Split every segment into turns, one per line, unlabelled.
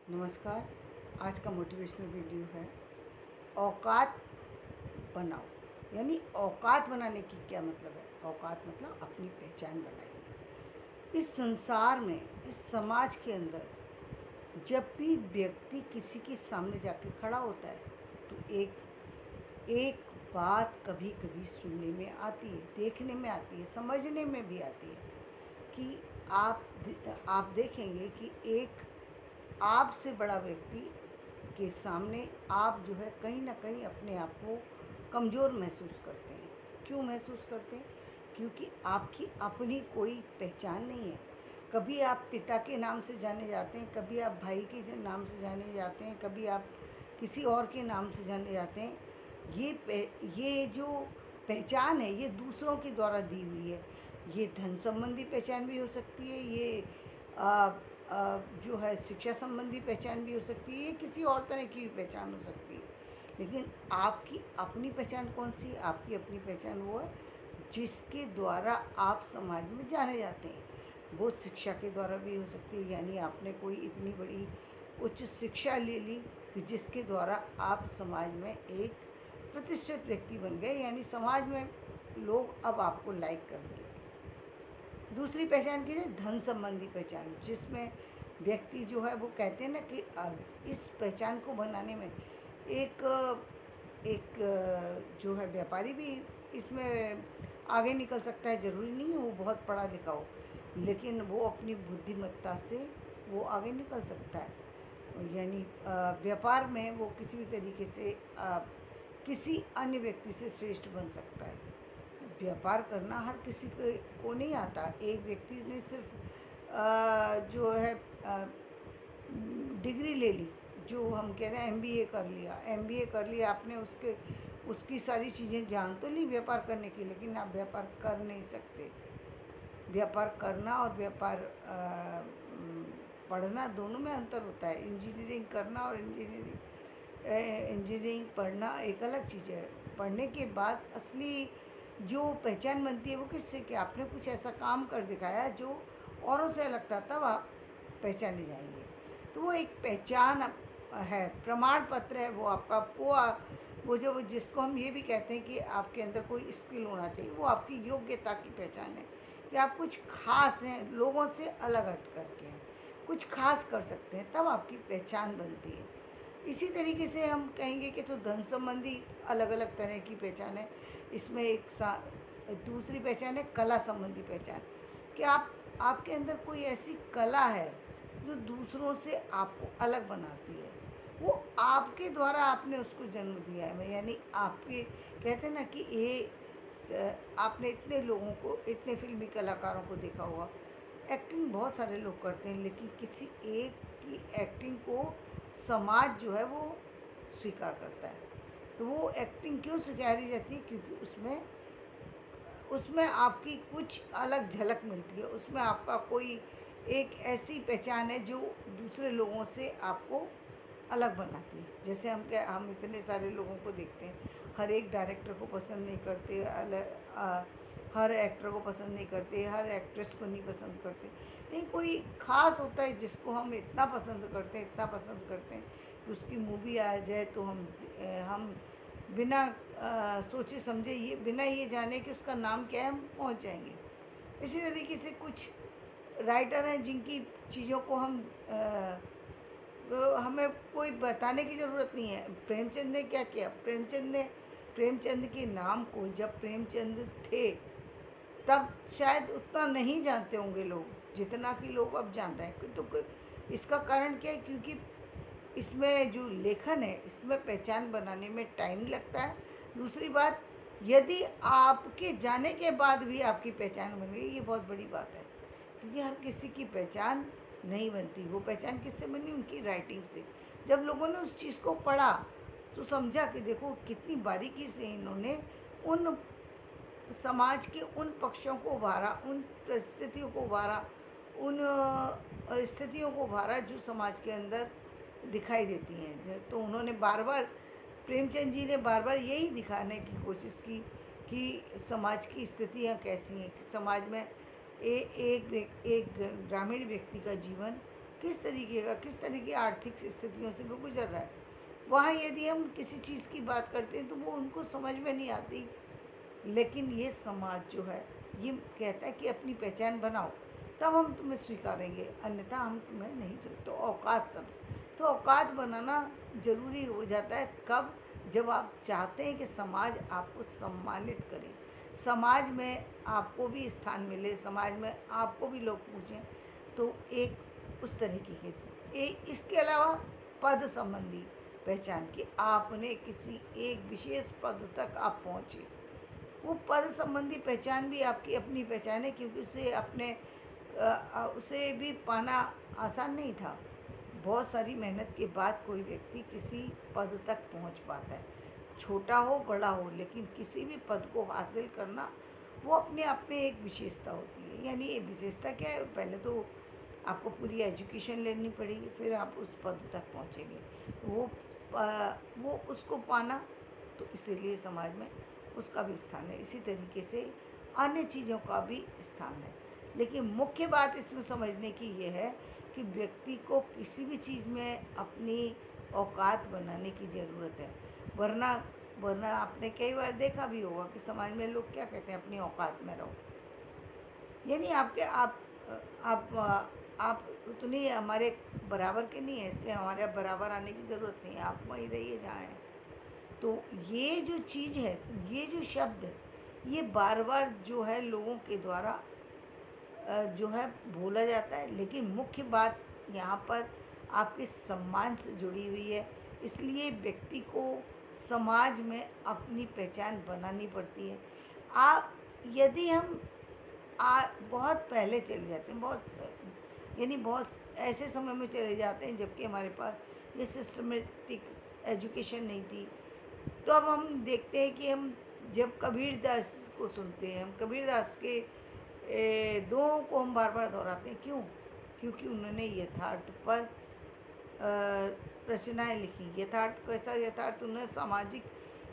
नमस्कार। आज का मोटिवेशनल वीडियो है औकात बनाओ। यानी औकात बनाने की क्या मतलब है? औकात मतलब अपनी पहचान बनाइए। इस संसार में, इस समाज के अंदर जब भी व्यक्ति किसी के सामने जाके खड़ा होता है तो एक एक बात कभी कभी सुनने में आती है, देखने में आती है, समझने में भी आती है कि आप देखेंगे कि एक आपसे बड़ा व्यक्ति के सामने आप जो है कहीं ना कहीं अपने आप को कमज़ोर महसूस करते हैं। क्यों महसूस करते हैं? क्योंकि आपकी अपनी कोई पहचान नहीं है। कभी आप पिता के नाम से जाने जाते हैं, कभी आप भाई के नाम से जाने जाते हैं, कभी आप किसी और के नाम से जाने जाते हैं। ये जो पहचान है ये दूसरों के द्वारा दी हुई है। ये धन संबंधी पहचान भी हो सकती है, ये आ, जो है शिक्षा संबंधी पहचान भी हो सकती है, ये किसी और तरह की भी पहचान हो सकती है। लेकिन आपकी अपनी पहचान कौन सी है? आपकी अपनी पहचान वो है जिसके द्वारा आप समाज में जाने जाते हैं। वो शिक्षा के द्वारा भी हो सकती है, यानी आपने कोई इतनी बड़ी उच्च शिक्षा ले ली कि जिसके द्वारा आप समाज में एक प्रतिष्ठित व्यक्ति बन गए, यानी समाज में लोग अब आपको लाइक करने लगे। दूसरी पहचान की है धन संबंधी पहचान, जिसमें व्यक्ति जो है वो कहते हैं ना कि इस पहचान को बनाने में एक एक जो है व्यापारी भी इसमें आगे निकल सकता है। ज़रूरी नहीं है वो बहुत पढ़ा लिखा हो, लेकिन वो अपनी बुद्धिमत्ता से वो आगे निकल सकता है। यानी व्यापार में वो किसी भी तरीके से किसी अन्य व्यक्ति से श्रेष्ठ बन सकता है। व्यापार करना हर किसी को नहीं आता। एक व्यक्ति ने सिर्फ जो है डिग्री ले ली, जो हम कह रहे हैं एमबीए कर लिया, एमबीए कर लिया आपने, उसकी सारी चीज़ें जान तो ली व्यापार करने की, लेकिन आप व्यापार कर नहीं सकते। व्यापार करना और व्यापार पढ़ना दोनों में अंतर होता है। इंजीनियरिंग करना और इंजीनियरिंग पढ़ना एक अलग चीज़ है। पढ़ने के बाद असली जो पहचान बनती है वो किससे? कि आपने कुछ ऐसा काम कर दिखाया जो औरों से अलग था, तब आप पहचाने जाएंगे। तो वो एक पहचान है, प्रमाण पत्र है वो आपका। वो जो जिसको हम ये भी कहते हैं कि आपके अंदर कोई स्किल होना चाहिए, वो आपकी योग्यता की पहचान है कि आप कुछ खास हैं, लोगों से अलग हट करके हैं, कुछ खास कर सकते हैं, तब आपकी पहचान बनती है। इसी तरीके से हम कहेंगे कि तो धन संबंधी अलग अलग तरह की पहचान है। इसमें दूसरी पहचान है कला संबंधी पहचान, कि आपके अंदर कोई ऐसी कला है जो दूसरों से आपको अलग बनाती है। वो आपके द्वारा आपने उसको जन्म दिया है। यानी आपके कहते हैं ना कि आपने इतने लोगों को, इतने फिल्मी कलाकारों को देखा होगा, एक्टिंग बहुत सारे लोग करते हैं, लेकिन किसी एक की एक्टिंग को समाज जो है वो स्वीकार करता है। तो वो एक्टिंग क्यों स्वीकारी जाती है? क्योंकि उसमें उसमें आपकी कुछ अलग झलक मिलती है, उसमें आपका कोई एक ऐसी पहचान है जो दूसरे लोगों से आपको अलग बनाती है। जैसे हम इतने सारे लोगों को देखते हैं, हर एक डायरेक्टर को पसंद नहीं करते, हर एक्टर को पसंद नहीं करते, हर एक्ट्रेस को नहीं पसंद करते। नहीं, कोई ख़ास होता है जिसको हम इतना पसंद करते हैं, इतना पसंद करते हैं कि उसकी मूवी आ जाए तो हम बिना सोचे समझे, ये बिना ये जाने कि उसका नाम क्या है, हम पहुंच जाएंगे। इसी तरीके से कुछ राइटर हैं जिनकी चीज़ों को हमें कोई बताने की ज़रूरत नहीं है। प्रेमचंद ने क्या किया? प्रेमचंद के नाम को जब प्रेमचंद थे तब शायद उतना नहीं जानते होंगे लोग जितना कि लोग अब जान रहे हैं। तो इसका कारण क्या है? क्योंकि इसमें जो लेखन है इसमें पहचान बनाने में टाइम लगता है। दूसरी बात, यदि आपके जाने के बाद भी आपकी पहचान बन गई, ये बहुत बड़ी बात है, क्योंकि हर किसी की पहचान नहीं बनती। वो पहचान किससे बनी? उनकी राइटिंग से। जब लोगों ने उस चीज़ को पढ़ा तो समझा कि देखो कितनी बारीकी से इन्होंने उन समाज के उन पक्षों को उभारा, उन परिस्थितियों को उभारा, उन स्थितियों को उभारा जो समाज के अंदर दिखाई देती हैं। तो उन्होंने बार बार, प्रेमचंद जी ने बार बार यही दिखाने की कोशिश की कि समाज की स्थितियाँ कैसी हैं, कि समाज में एक ग्रामीण व्यक्ति का जीवन किस तरीके का, किस तरह की आर्थिक स्थितियों से वो गुजर रहा है। वहाँ यदि हम किसी चीज़ की बात करते हैं तो वो उनको समझ में नहीं आती। लेकिन ये समाज जो है ये कहता है कि अपनी पहचान बनाओ, तब हम तुम्हें स्वीकारेंगे, अन्यथा हम तुम्हें नहीं तो औकात सब। तो औकात बनाना ज़रूरी हो जाता है कब? जब आप चाहते हैं कि समाज आपको सम्मानित करे, समाज में आपको भी स्थान मिले, समाज में आपको भी लोग पूछें। तो एक उस तरीके के इसके अलावा पद संबंधी पहचान, कि आपने किसी एक विशेष पद तक आप पहुँचे, वो पद संबंधी पहचान भी आपकी अपनी पहचान है, क्योंकि उसे भी पाना आसान नहीं था। बहुत सारी मेहनत के बाद कोई व्यक्ति किसी पद तक पहुंच पाता है, छोटा हो बड़ा हो, लेकिन किसी भी पद को हासिल करना वो अपने आप में एक विशेषता होती है। यानी ये विशेषता क्या है? पहले तो आपको पूरी एजुकेशन लेनी पड़ेगी, फिर आप उस पद तक पहुंचेंगे। तो वो उसको पाना, तो इसीलिए समाज में उसका भी स्थान है। इसी तरीके से अन्य चीज़ों का भी स्थान है। लेकिन मुख्य बात इसमें समझने की ये है कि व्यक्ति को किसी भी चीज़ में अपनी औकात बनाने की ज़रूरत है। वरना वरना आपने कई बार देखा भी होगा कि समाज में लोग क्या कहते हैं, अपनी औकात में रहो। यानी आप उतनी हमारे बराबर के नहीं है, इसलिए हमारे बराबर आने की ज़रूरत नहीं है, आप वहीं रहिए जहाँ हैं। तो ये जो चीज़ है, ये जो शब्द है, ये बार बार जो है लोगों के द्वारा जो है बोला जाता है, लेकिन मुख्य बात यहाँ पर आपके सम्मान से जुड़ी हुई है। इसलिए व्यक्ति को समाज में अपनी पहचान बनानी पड़ती है। आ यदि हम बहुत पहले चले जाते हैं, यानी बहुत ऐसे समय में चले जाते हैं जबकि हमारे पास ये सिस्टमेटिक एजुकेशन नहीं थी, तो अब हम देखते हैं कि हम जब कबीरदास को सुनते हैं, हम कबीरदास के दोहों को हम बार बार दोहराते हैं। क्यों? क्योंकि उन्होंने यथार्थ पर रचनाएं लिखी। यथार्थ कैसा यथार्थ? उन्होंने सामाजिक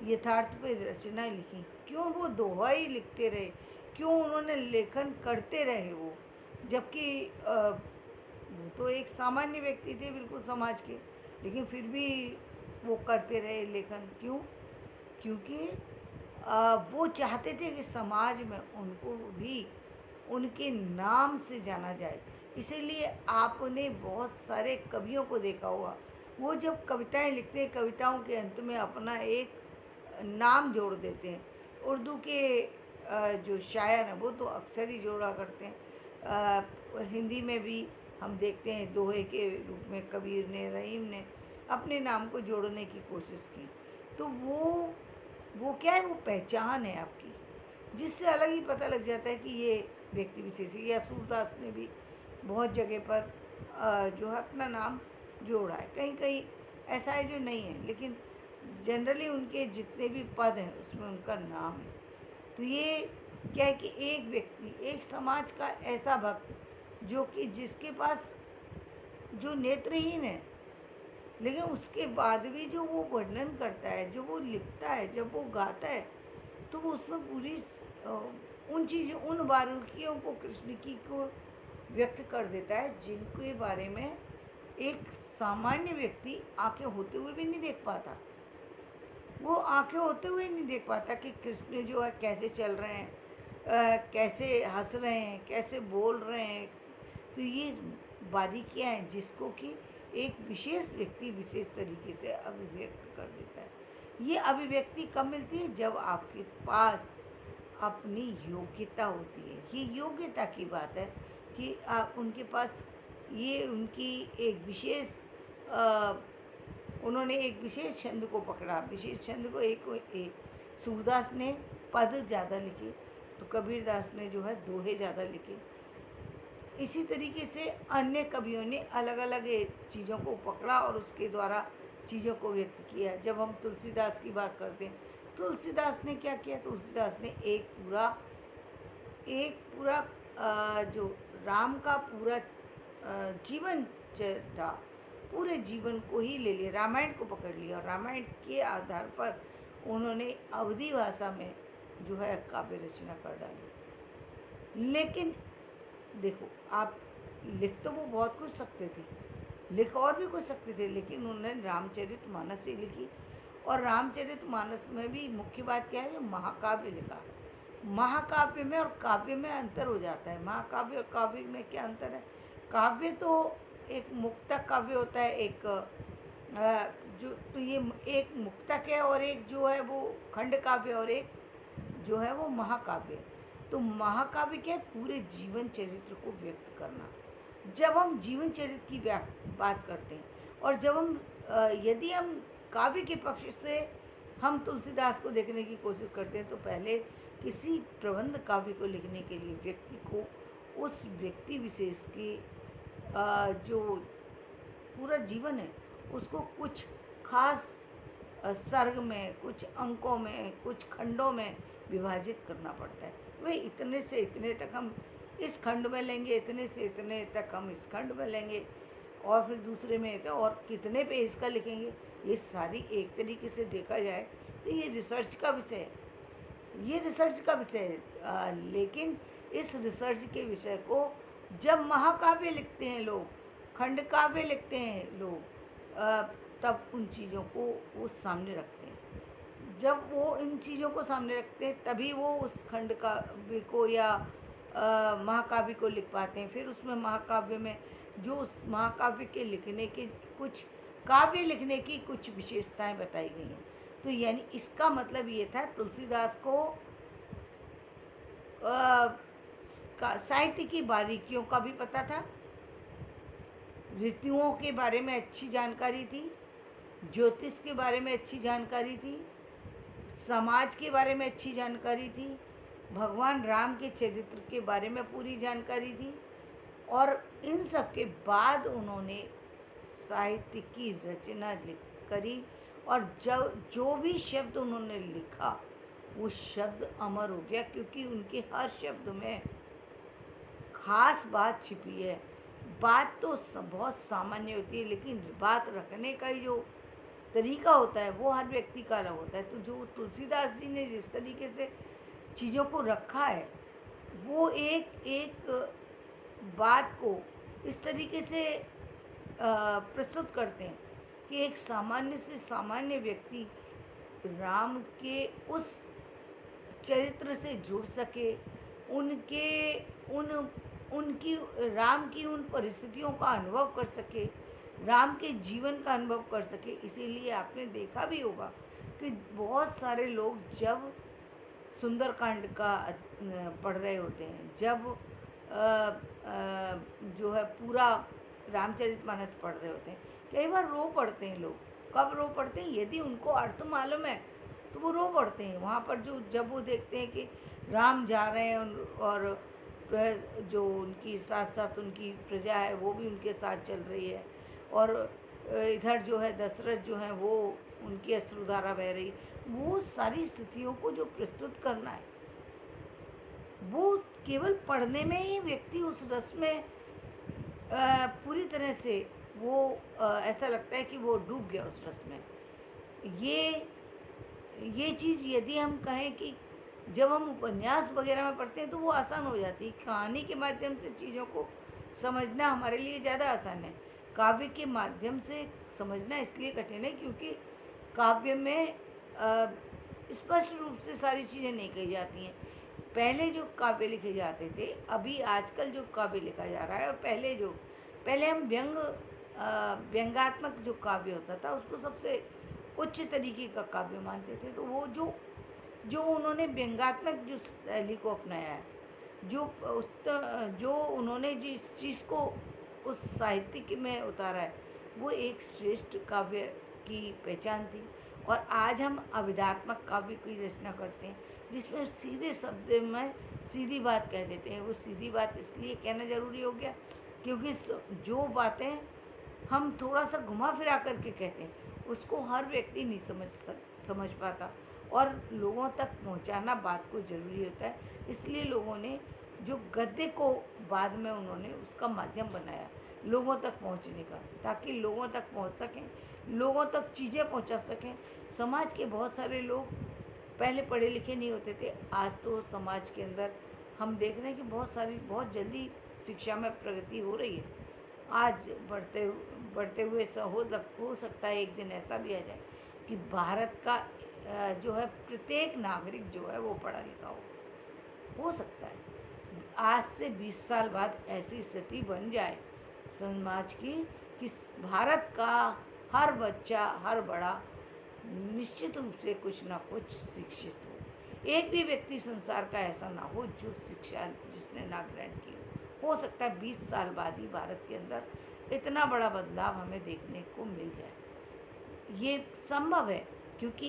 यथार्थ पर रचनाएं लिखी। क्यों वो दोहा ही लिखते रहे? क्यों उन्होंने लेखन करते रहे वो? जबकि वो तो एक सामान्य व्यक्ति थे बिल्कुल समाज के, लेकिन फिर भी वो करते रहे लेखन। क्यों? क्योंकि वो चाहते थे कि समाज में उनको भी उनके नाम से जाना जाए। इसीलिए आपने बहुत सारे कवियों को देखा होगा, वो जब कविताएं लिखते हैं, कविताओं के अंत में अपना एक नाम जोड़ देते हैं। उर्दू के जो शायर हैं वो तो अक्सर ही जोड़ा करते हैं। हिंदी में भी हम देखते हैं दोहे के रूप में कबीर ने, रहीम ने अपने नाम को जोड़ने की कोशिश की। तो वो क्या है? वो पहचान है आपकी, जिससे अलग ही पता लग जाता है कि ये व्यक्ति विशेष है। या सूरदास ने भी बहुत जगह पर जो है अपना नाम जोड़ा है। कहीं कहीं ऐसा है जो नहीं है, लेकिन जनरली उनके जितने भी पद हैं उसमें उनका नाम है। तो ये क्या है कि एक व्यक्ति, एक समाज का ऐसा भक्त जो कि जिसके पास जो नेत्रहीन है, लेकिन उसके बाद भी जो वो वर्णन करता है, जो वो लिखता है, जब वो गाता है, तो वो उसमें पूरी उन चीज़ों, उन बारीकियों को, कृष्ण की को व्यक्त कर देता है जिनके बारे में एक सामान्य व्यक्ति आंखें होते हुए भी नहीं देख पाता। वो आंखें होते हुए नहीं देख पाता कि कृष्ण जो है कैसे चल रहे हैं, कैसे हंस रहे हैं, कैसे बोल रहे हैं। तो ये बारीकियाँ हैं जिसको कि एक विशेष व्यक्ति विशेष तरीके से अभिव्यक्त कर देता है। ये अभिव्यक्ति कब मिलती है? जब आपके पास अपनी योग्यता होती है। ये योग्यता की बात है कि आप उनके पास ये उनकी एक विशेष उन्होंने एक विशेष छंद को पकड़ा। विशेष छंद को एक सूरदास ने पद ज़्यादा लिखे, तो कबीरदास ने जो है दोहे ज़्यादा लिखे। इसी तरीके से अन्य कवियों ने अलग अलग चीज़ों को पकड़ा और उसके द्वारा चीज़ों को व्यक्त किया। जब हम तुलसीदास की बात करते हैं, तुलसीदास ने क्या किया? तुलसीदास ने एक पूरा जो राम का पूरा जीवन था, पूरे जीवन को ही ले लिया, रामायण को पकड़ लिया और रामायण के आधार पर उन्होंने अवधी भाषा में जो है काव्य रचना कर डाली। लेकिन देखो, आप लिख तो वो बहुत कुछ सकते थे, लिख और भी कुछ सकते थे, लेकिन उन्होंने रामचरितमानस ही लिखी। और रामचरितमानस में भी मुख्य बात क्या है, जो महाकाव्य लिखा। महाकाव्य में और काव्य में अंतर हो जाता है। महाकाव्य और काव्य में क्या अंतर है? काव्य तो एक मुक्तक काव्य होता है, एक जो तो ये एक मुक्तक है, और एक जो है वो खंड काव्य, और एक जो है वो महाकाव्य। तो महाकाव्य क्या है? पूरे जीवन चरित्र को व्यक्त करना। जब हम जीवन चरित्र की बात करते हैं, और जब हम यदि हम काव्य के पक्ष से हम तुलसीदास को देखने की कोशिश करते हैं, तो पहले किसी प्रबंध काव्य को लिखने के लिए व्यक्ति को उस व्यक्ति विशेष की जो पूरा जीवन है उसको कुछ खास सर्ग में, कुछ अंकों में, कुछ खंडों में विभाजित करना पड़ता है। वही इतने से इतने तक हम इस खंड में लेंगे, इतने से इतने तक हम इस खंड में लेंगे, और फिर दूसरे में तो और कितने पेज का लिखेंगे। ये सारी एक तरीके से देखा जाए तो ये रिसर्च का विषय है, ये रिसर्च का विषय है। लेकिन इस रिसर्च के विषय को जब महाकाव्य लिखते हैं लोग, खंड काव्य लिखते हैं लोग, तब उन चीज़ों को वो सामने रखते हैं। जब वो इन चीज़ों को सामने रखते हैं तभी वो उस खंड काव्य को या महाकाव्य को लिख पाते हैं। फिर उसमें महाकाव्य में जो उस महाकाव्य के लिखने के कुछ, काव्य लिखने की कुछ विशेषताएं बताई गई हैं। तो यानी इसका मतलब ये था, तुलसीदास को साहित्य की बारीकियों का भी पता था, ऋतुओं के बारे में अच्छी जानकारी थी, ज्योतिष के बारे में अच्छी जानकारी थी, समाज के बारे में अच्छी जानकारी थी, भगवान राम के चरित्र के बारे में पूरी जानकारी थी। और इन सब के बाद उन्होंने साहित्य की रचना करी, और जो भी शब्द उन्होंने लिखा वो शब्द अमर हो गया, क्योंकि उनके हर शब्द में खास बात छिपी है। बात तो बहुत सामान्य होती है, लेकिन बात रखने का ही जो तरीका होता है वो हर व्यक्ति का अलग होता है। तो जो तुलसीदास जी ने जिस तरीके से चीज़ों को रखा है, वो एक एक बात को इस तरीके से प्रस्तुत करते हैं कि एक सामान्य से सामान्य व्यक्ति राम के उस चरित्र से जुड़ सके, उनकी राम की उन परिस्थितियों का अनुभव कर सके, राम के जीवन का अनुभव कर सके। इसीलिए आपने देखा भी होगा कि बहुत सारे लोग जब सुंदरकांड का पढ़ रहे होते हैं, जब जो है पूरा रामचरितमानस पढ़ रहे होते हैं, कई बार रो पड़ते हैं लोग। कब रो पड़ते हैं? यदि उनको अर्थ मालूम है तो वो रो पड़ते हैं। वहाँ पर जब वो देखते हैं कि राम जा रहे हैं, और जो उनकी साथ साथ उनकी प्रजा है वो भी उनके साथ चल रही है, और इधर जो है दशरथ जो है वो उनकी अश्रुधारा बह रही, वो सारी स्थितियों को जो प्रस्तुत करना है, वो केवल पढ़ने में ही व्यक्ति उस रस में पूरी तरह से वो ऐसा लगता है कि वो डूब गया उस रस में। ये चीज़ यदि हम कहें कि जब हम उपन्यास वगैरह में पढ़ते हैं तो वो आसान हो जाती है। कहानी के माध्यम से चीज़ों को समझना हमारे लिए ज़्यादा आसान है। काव्य के माध्यम से समझना इसलिए कठिन है क्योंकि काव्य में स्पष्ट रूप से सारी चीज़ें नहीं कही जाती हैं। पहले जो काव्य लिखे जाते थे, अभी आजकल जो काव्य लिखा जा रहा है, और पहले हम व्यंग्यात्मक जो काव्य होता था उसको सबसे उच्च तरीके का काव्य मानते थे। तो वो जो उन्होंने व्यंग्यात्मक जो शैली को अपनाया है, जो उन्होंने जिस चीज़ को उस साहित्य में उतारा है, वो एक श्रेष्ठ काव्य की पहचान थी। और आज हम अभिधात्मक काव्य की रचना करते हैं जिसमें सीधे शब्द में सीधी बात कह देते हैं। वो सीधी बात इसलिए कहना ज़रूरी हो गया क्योंकि जो बातें हम थोड़ा सा घुमा फिरा करके कहते हैं उसको हर व्यक्ति नहीं समझ पाता, और लोगों तक पहुंचाना बात को ज़रूरी होता है। इसलिए लोगों ने जो गद्य को बाद में उन्होंने उसका माध्यम बनाया लोगों तक पहुंचने का, ताकि लोगों तक पहुंच सकें, लोगों तक चीज़ें पहुंचा सकें। समाज के बहुत सारे लोग पहले पढ़े लिखे नहीं होते थे, आज तो समाज के अंदर हम देख रहे हैं कि बहुत जल्दी शिक्षा में प्रगति हो रही है। आज बढ़ते हुए हो सकता है एक दिन ऐसा भी आ जाए कि भारत का जो है प्रत्येक नागरिक जो है वो पढ़ा लिखा हो सकता है। आज से 20 साल बाद ऐसी स्थिति बन जाए समाज की कि भारत का हर बच्चा, हर बड़ा निश्चित रूप से कुछ ना कुछ शिक्षित हो। एक भी व्यक्ति संसार का ऐसा ना हो जो शिक्षा जिसने ना ग्रहण की हो सकता है 20 साल बाद ही भारत के अंदर इतना बड़ा बदलाव हमें देखने को मिल जाए। ये संभव है क्योंकि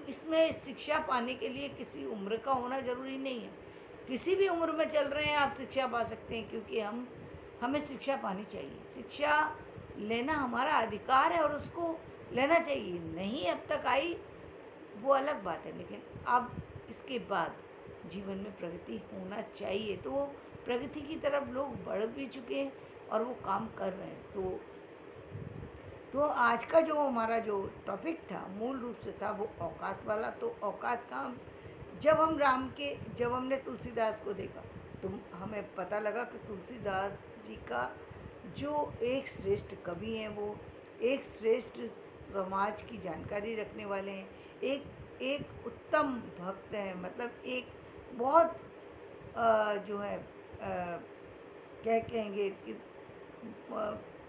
इसमें शिक्षा पाने के लिए किसी उम्र का होना ज़रूरी नहीं है। किसी भी उम्र में चल रहे हैं आप शिक्षा पा सकते हैं, क्योंकि हमें शिक्षा पानी चाहिए। शिक्षा लेना हमारा अधिकार है और उसको लेना चाहिए। नहीं अब तक आई वो अलग बात है, लेकिन अब इसके बाद जीवन में प्रगति होना चाहिए। तो वो प्रगति की तरफ लोग बढ़ भी चुके हैं और वो काम कर रहे हैं। तो आज का जो हमारा जो टॉपिक था मूल रूप से था वो औकात वाला। तो औकात का जब हमने तुलसीदास को देखा तो हमें पता लगा कि तुलसीदास जी का जो एक श्रेष्ठ कवि हैं, वो एक श्रेष्ठ समाज की जानकारी रखने वाले हैं, एक उत्तम भक्त हैं। मतलब एक बहुत जो है क्या कहेंगे कि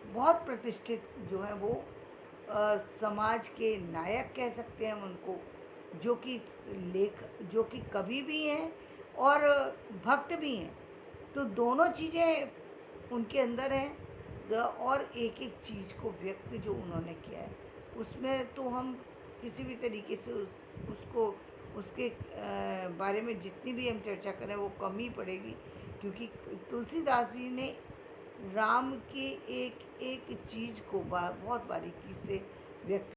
बहुत प्रतिष्ठित जो है वो समाज के नायक कह सकते हैं हम उनको, जो कि कवि भी हैं और भक्त भी हैं। तो दोनों चीज़ें उनके अंदर हैं और एक एक चीज़ को व्यक्त जो उन्होंने किया है उसमें तो हम किसी भी तरीके से उसके बारे में जितनी भी हम चर्चा करें वो कम ही पड़ेगी, क्योंकि तुलसीदास जी ने राम के एक एक चीज़ को बहुत बारीकी से व्यक्त